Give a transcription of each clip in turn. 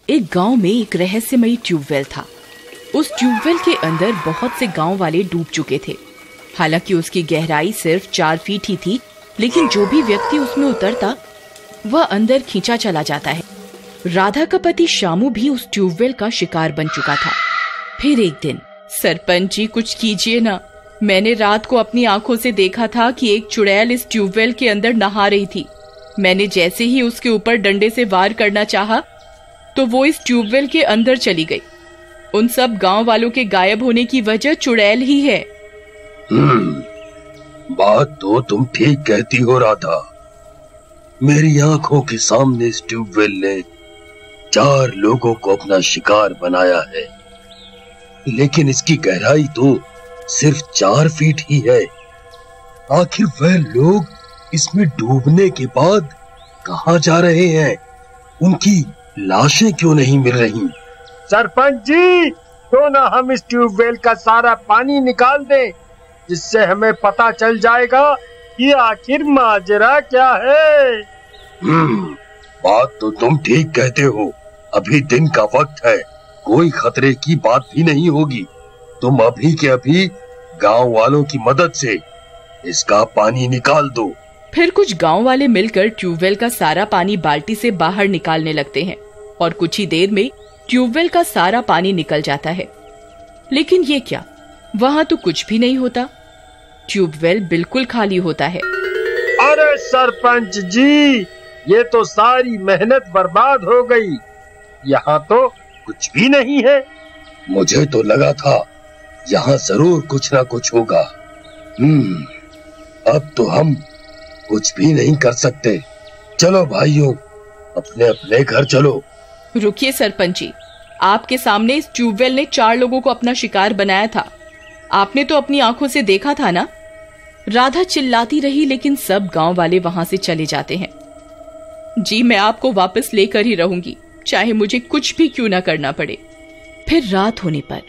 एक गांव में एक रहस्यमयी ट्यूबवेल था। उस ट्यूबवेल के अंदर बहुत से गांव वाले डूब चुके थे। हालांकि उसकी गहराई सिर्फ 4 फीट ही थी, लेकिन जो भी व्यक्ति उसमें उतरता वह अंदर खींचा चला जाता है। राधा का पति शामू भी उस ट्यूबवेल का शिकार बन चुका था। फिर एक दिन, सरपंच जी कुछ कीजिए ना, मैंने रात को अपनी आंखों से देखा था कि एक चुड़ैल इस ट्यूबवेल के अंदर नहा रही थी। मैंने जैसे ही उसके ऊपर डंडे से वार करना चाहा तो वो इस ट्यूबवेल के अंदर चली गई। उन सब गांव वालों के गायब होने की वजह चुड़ैल ही है। बात तो तुम ठीक कहती हो राधा। मेरी आंखों के सामने इस ट्यूबवेल ने 4 लोगों को अपना शिकार बनाया है, लेकिन इसकी गहराई तो सिर्फ 4 फीट ही है। आखिर वह लोग इसमें डूबने के बाद कहाँ जा रहे हैं? उनकी लाशें क्यों नहीं मिल रही? सरपंच जी, तो ना हम इस ट्यूबवेल का सारा पानी निकाल दें, जिससे हमें पता चल जाएगा कि आखिर माजरा क्या है। बात तो तुम ठीक कहते हो। अभी दिन का वक्त है, कोई खतरे की बात भी नहीं होगी। तुम अभी के अभी गांव वालों की मदद से इसका पानी निकाल दो। फिर कुछ गांव वाले मिलकर ट्यूबवेल का सारा पानी बाल्टी से बाहर निकालने लगते हैं और कुछ ही देर में ट्यूबवेल का सारा पानी निकल जाता है। लेकिन ये क्या, वहाँ तो कुछ भी नहीं होता। ट्यूबवेल बिल्कुल खाली होता है। अरे सरपंच जी, ये तो सारी मेहनत बर्बाद हो गई। यहाँ तो कुछ भी नहीं है। मुझे तो लगा था यहाँ जरूर कुछ ना कुछ होगा। अब तो हम कुछ भी नहीं कर सकते। चलो भाइयों, अपने अपने घर चलो। रुकिए सरपंच जी, आपके सामने इस ट्यूबवेल ने 4 लोगों को अपना शिकार बनाया था। आपने तो अपनी आंखों से देखा था ना। राधा चिल्लाती रही, लेकिन सब गांव वाले वहां से चले जाते हैं। जी, मैं आपको वापस लेकर ही रहूंगी, चाहे मुझे कुछ भी क्यों ना करना पड़े। फिर रात होने पर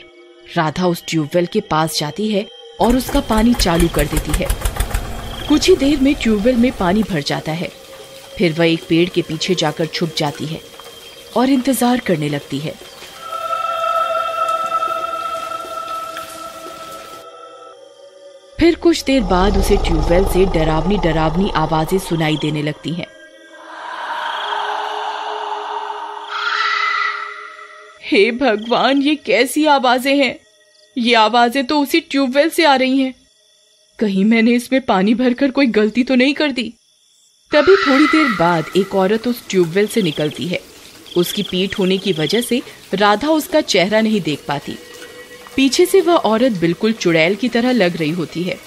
राधा उस ट्यूबवेल के पास जाती है और उसका पानी चालू कर देती है। कुछ ही देर में ट्यूबवेल में पानी भर जाता है। फिर वह एक पेड़ के पीछे जाकर छुप जाती है और इंतजार करने लगती है। फिर कुछ देर बाद उसे ट्यूबवेल से डरावनी डरावनी आवाजें सुनाई देने लगती हैं। हे भगवान, ये कैसी आवाजें हैं? ये आवाजें तो उसी ट्यूबवेल से आ रही हैं। कहीं मैंने इसमें पानी भरकर कोई गलती तो नहीं कर दी? तभी थोड़ी देर बाद एक औरत उस ट्यूबवेल से निकलती है। उसकी पीठ होने की वजह से राधा उसका चेहरा नहीं देख पाती। पीछे से वह औरत बिल्कुल चुड़ैल की तरह लग रही होती है।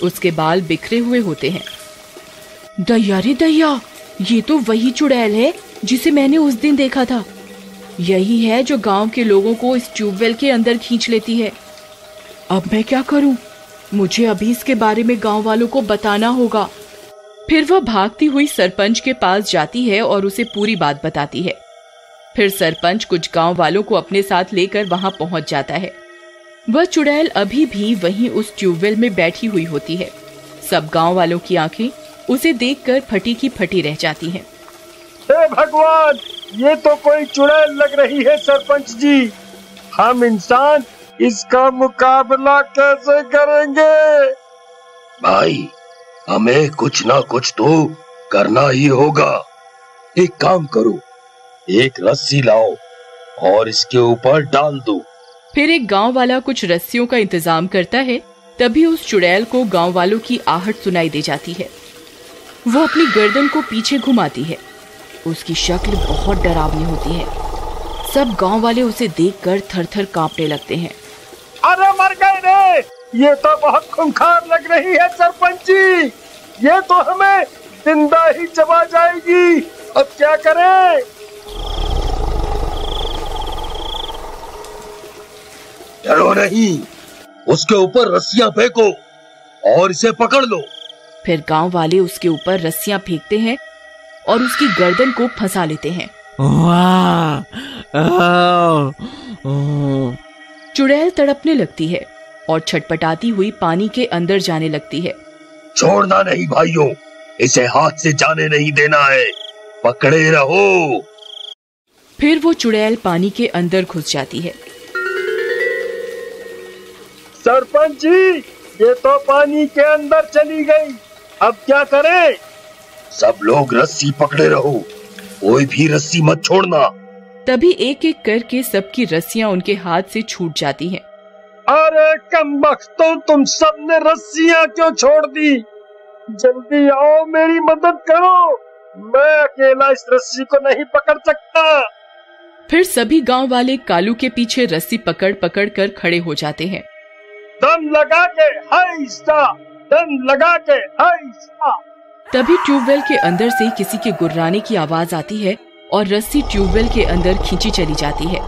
उसके बाल बिखरे हुए होते हैं। दैया रे दैया, ये तो वही चुड़ैल है जिसे मैंने उस दिन देखा था। यही है जो गांव के लोगों को इस ट्यूबवेल के अंदर खींच लेती है। अब मैं क्या करूं? मुझे अभी इसके बारे में गांव वालों को बताना होगा। फिर वह भागती हुई सरपंच के पास जाती है और उसे पूरी बात बताती है। फिर सरपंच कुछ गांव वालों को अपने साथ लेकर वहां पहुंच जाता है। वह चुड़ैल अभी भी वहीं उस ट्यूबवेल में बैठी हुई होती है। सब गांव वालों की आंखें उसे देखकर फटी की फटी रह जाती हैं। हे भगवान, ये तो कोई चुड़ैल लग रही है सरपंच जी। हम इंसान इसका मुकाबला कैसे करेंगे? भाई, हमें कुछ ना कुछ तो करना ही होगा। एक काम करो, एक रस्सी लाओ और इसके ऊपर डाल दो। फिर एक गांव वाला कुछ रस्सियों का इंतजाम करता है। तभी उस चुड़ैल को गांव वालों की आहट सुनाई दे जाती है। वो अपनी गर्दन को पीछे घुमाती है। उसकी शक्ल बहुत डरावनी होती है। सब गांव वाले उसे देखकर थर-थर कांपने लगते हैं। अरे मर गए रे, ये तो बहुत खूंखार लग रही है सरपंच जी। ये तो हमें जिंदा ही चबा जाएगी। अब क्या करें? डरो नहीं, उसके ऊपर रस्सियां फेंको और इसे पकड़ लो। फिर गांव वाले उसके ऊपर रस्सियां फेंकते हैं और उसकी गर्दन को फंसा लेते हैं। चुड़ैल तड़पने लगती है और छटपटाती हुई पानी के अंदर जाने लगती है। छोड़ना नहीं भाइयों, इसे हाथ से जाने नहीं देना है। पकड़े रहो। फिर वो चुड़ैल पानी के अंदर घुस जाती है। सरपंच जी, ये तो पानी के अंदर चली गई, अब क्या करें? सब लोग रस्सी पकड़े रहो, कोई भी रस्सी मत छोड़ना। तभी एक एक करके सबकी रस्सियां उनके हाथ से छूट जाती हैं। अरे कमबख्तों, तुम सबने रस्सियां क्यों छोड़ दी? जल्दी आओ, मेरी मदद करो, मैं अकेला इस रस्सी को नहीं पकड़ सकता। फिर सभी गांव वाले कालू के पीछे रस्सी पकड़ पकड़ कर खड़े हो जाते हैं। दम लगा के हाइसा, दम लगा के हाइसा। तभी ट्यूबवेल के अंदर से किसी के गुर्राने की आवाज आती है और रस्सी ट्यूबवेल के अंदर खींची चली जाती है।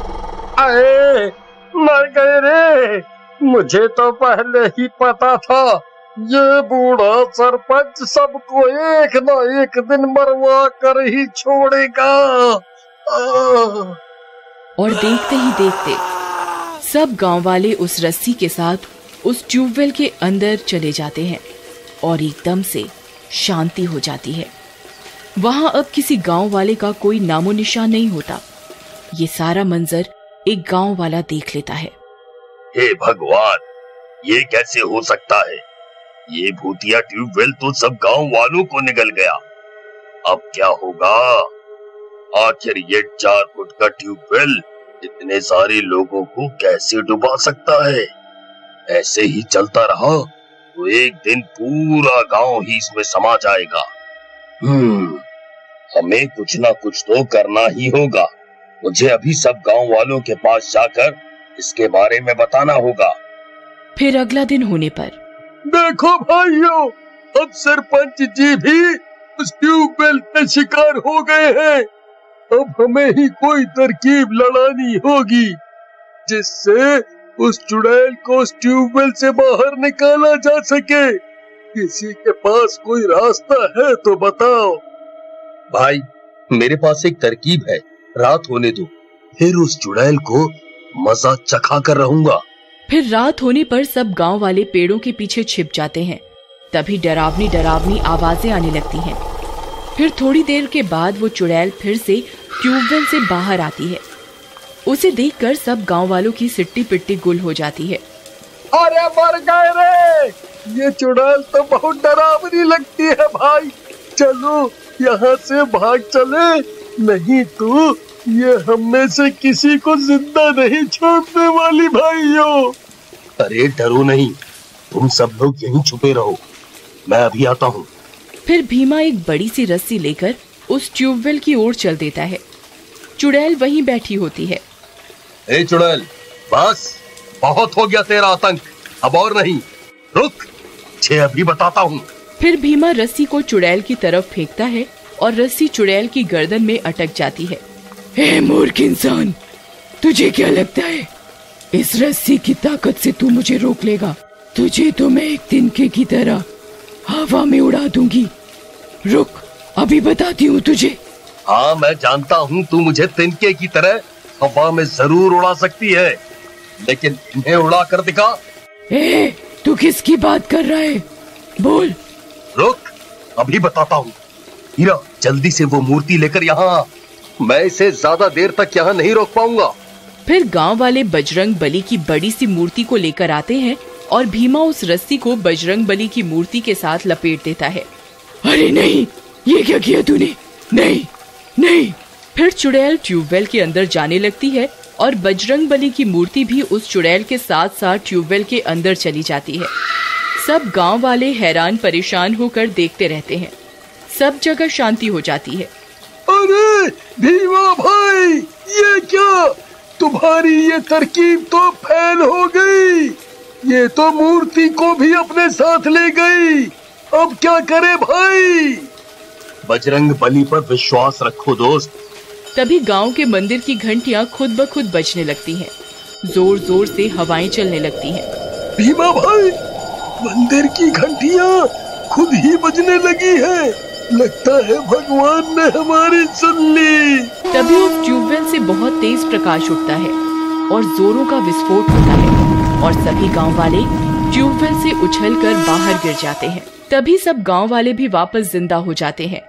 अरे मर गए रे, मुझे तो पहले ही पता था, ये बूढ़ा सरपंच सबको एक न एक दिन मरवा कर ही छोड़ेगा। और देखते ही देखते सब गांव वाले उस रस्सी के साथ उस ट्यूबवेल के अंदर चले जाते हैं और एकदम से शांति हो जाती है। वहां अब किसी गांव वाले का कोई नामो निशान नहीं होता। ये सारा मंजर एक गांव वाला देख लेता है। हे भगवान, ये कैसे हो सकता है? ये भूतिया ट्यूबवेल तो सब गांव वालों को निगल गया। अब क्या होगा? आखिर ये 4 फुट का ट्यूबवेल इतने सारे लोगों को कैसे डुबा सकता है? ऐसे ही चलता रहा तो एक दिन पूरा गांव ही इसमें समा जाएगा। हमें कुछ ना कुछ तो करना ही होगा। मुझे अभी सब गांव वालों के पास जाकर इसके बारे में बताना होगा। फिर अगला दिन होने पर देखो भाइयों, अब सरपंच जी भी उस ट्यूबवेल के शिकार हो गए हैं। अब हमें ही कोई तरकीब लड़ानी होगी जिससे उस चुड़ैल को उस ट्यूबवेल से बाहर निकाला जा सके। किसी के पास कोई रास्ता है तो बताओ। भाई, मेरे पास एक तरकीब है, रात होने दो, फिर उस चुड़ैल को मजा चखा कर रहूंगा। फिर रात होने पर सब गांव वाले पेड़ों के पीछे छिप जाते हैं। तभी डरावनी डरावनी आवाजें आने लगती हैं। फिर थोड़ी देर के बाद वो चुड़ैल फिर से ट्यूबवेल से बाहर आती है। उसे देखकर सब गांव वालों की सिट्टी पिट्टी गुल हो जाती है। अरे मर गए रे, ये चुड़ैल तो बहुत डरावनी लगती है भाई, चलो यहाँ से भाग चले, नहीं तो ये हम में से किसी को जिंदा नहीं छोड़ने वाली भाइयों। अरे डरो नहीं, तुम सब लोग यहीं छुपे रहो, मैं अभी आता हूँ। फिर भीमा एक बड़ी सी रस्सी लेकर उस ट्यूबवेल की ओर चल देता है। चुड़ैल वहीं बैठी होती है। ए चुड़ैल, बस बहुत हो गया तेरा आतंक, अब और नहीं, रुक, मुझे अभी बताता हूँ। फिर भीमा रस्सी को चुड़ैल की तरफ फेंकता है और रस्सी चुड़ैल की गर्दन में अटक जाती है। हे मूर्ख इंसान, तुझे क्या लगता है इस रस्सी की ताकत से तू मुझे रोक लेगा? तुझे तो मैं एक तिनके की तरह हवा में उड़ा दूंगी। रुक, अभी बताती हूँ तुझे। हाँ, मैं जानता हूँ तू मुझे तिनके की तरह हवा में जरूर उड़ा सकती है, लेकिन इन्हें उड़ा कर दिखा। तू किसकी बात कर रहा है? बोल। रुक, अभी बताता हूँ। हीरा, जल्दी से वो मूर्ति लेकर यहाँ आ, मैं इसे ज्यादा देर तक यहाँ नहीं रोक पाऊंगा। फिर गांव वाले बजरंग बली की बड़ी सी मूर्ति को लेकर आते हैं और भीमा उस रस्सी को बजरंग बली की मूर्ति के साथ लपेट देता है। अरे नहीं, ये क्या किया तूने? नहीं नहीं। फिर चुड़ैल ट्यूबवेल के अंदर जाने लगती है और बजरंग बली की मूर्ति भी उस चुड़ैल के साथ साथ ट्यूबवेल के अंदर चली जाती है। सब गांव वाले हैरान परेशान होकर देखते रहते हैं। सब जगह शांति हो जाती है। अरे भीमा भाई, ये क्या? तुम्हारी ये तरकीब तो फेल हो गई, ये तो मूर्ति को भी अपने साथ ले गई। अब क्या करे भाई? बजरंग बली पर विश्वास रखो दोस्त। तभी गांव के मंदिर की घंटियां खुद ब खुद बजने लगती हैं। जोर जोर से हवाएं चलने लगती हैं। भीमा भाई, मंदिर की घंटियां खुद ही बजने लगी है, लगता है भगवान ने हमारी सुन ली। तभी उस ट्यूबवेल से बहुत तेज प्रकाश उठता है और जोरों का विस्फोट होता है और सभी गांव वाले ट्यूबवेल से उछलकर बाहर गिर जाते हैं। तभी सब गांव वाले भी वापस जिंदा हो जाते हैं।